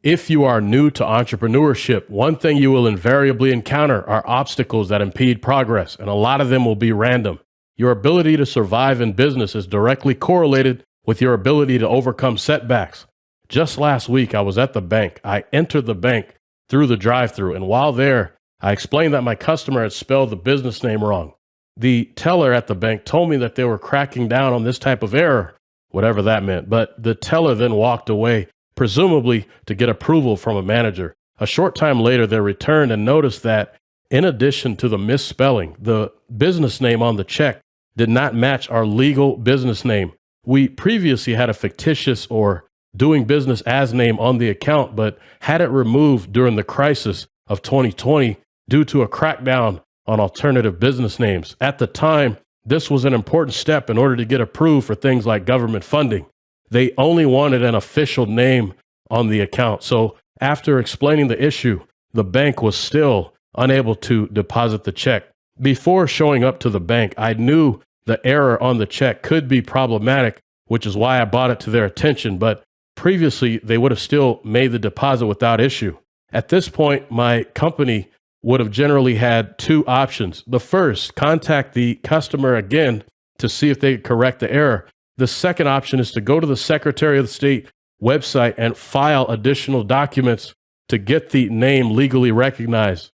If you are new to entrepreneurship, one thing you will invariably encounter are obstacles that impede progress, and a lot of them will be random. Your ability to survive in business is directly correlated with your ability to overcome setbacks. Just last week, I was at the bank. I entered the bank through the drive-thru, and while there, I explained that my customer had spelled the business name wrong. The teller at the bank told me that they were cracking down on this type of error, whatever that meant, but the teller then walked away, presumably to get approval from a manager. A short time later, they returned and noticed that, in addition to the misspelling, the business name on the check did not match our legal business name. We previously had a fictitious or doing business as name on the account, but had it removed during the crisis of 2020 due to a crackdown on alternative business names. At the time, this was an important step in order to get approved for things like government funding. They only wanted an official name on the account. So after explaining the issue, the bank was still unable to deposit the check. Before showing up to the bank, I knew the error on the check could be problematic, which is why I brought it to their attention. But previously, they would have still made the deposit without issue. At this point, my company would have generally had two options. The first, contact the customer again to see if they could correct the error. The second option is to go to the Secretary of State website and file additional documents to get the name legally recognized.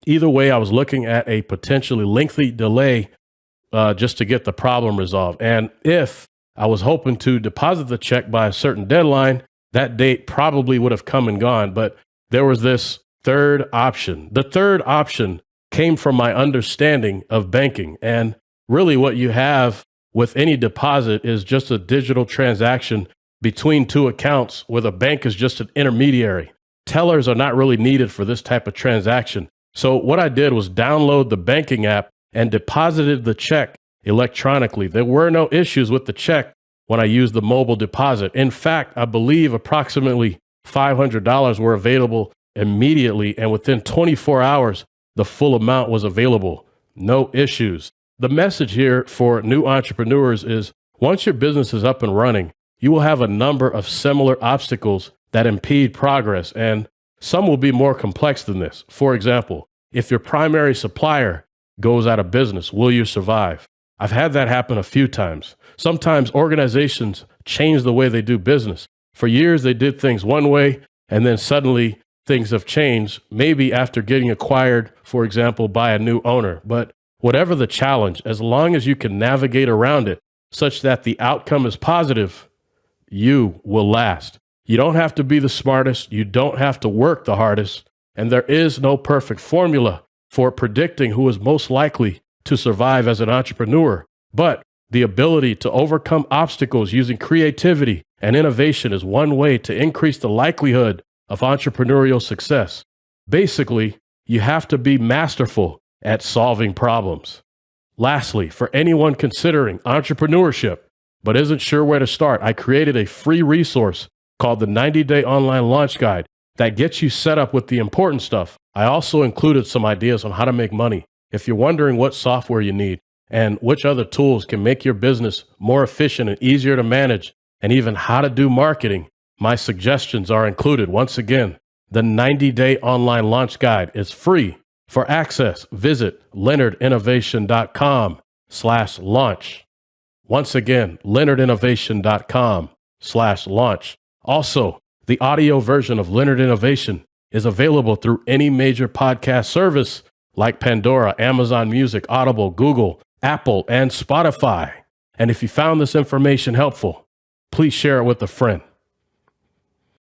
Either way, I was looking at a potentially lengthy delay just to get the problem resolved. And if I was hoping to deposit the check by a certain deadline, that date probably would have come and gone. But there was this third option. The third option came from my understanding of banking. And really what you have with any deposit is just a digital transaction between two accounts where the bank is just an intermediary. Tellers are not really needed for this type of transaction. So what I did was download the banking app and deposited the check electronically. There were no issues with the check when I used the mobile deposit. In fact, I believe approximately $500 were available immediately, and within 24 hours, the full amount was available. No issues. The message here for new entrepreneurs is once your business is up and running, you will have a number of similar obstacles that impede progress, and some will be more complex than this. For example, if your primary supplier goes out of business, will you survive? I've had that happen a few times. Sometimes organizations change the way they do business. For years, they did things one way, and then suddenly things have changed, maybe after getting acquired, for example, by a new owner. But whatever the challenge, as long as you can navigate around it such that the outcome is positive, you will last. You don't have to be the smartest. You don't have to work the hardest. And there is no perfect formula for predicting who is most likely to survive as an entrepreneur. But the ability to overcome obstacles using creativity and innovation is one way to increase the likelihood of entrepreneurial success. Basically, you have to be masterful at solving problems. Lastly, for anyone considering entrepreneurship but isn't sure where to start, I created a free resource called the 90-Day Online Launch Guide that gets you set up with the important stuff. I also included some ideas on how to make money. If you're wondering what software you need and which other tools can make your business more efficient and easier to manage, and even how to do marketing, my suggestions are included. Once again, the 90-Day Online Launch Guide is free. For access, visit leonardinnovation.com/launch. Once again, leonardinnovation.com/launch. Also, the audio version of Leonard Innovation is available through any major podcast service like Pandora, Amazon Music, Audible, Google, Apple, and Spotify. And if you found this information helpful, please share it with a friend.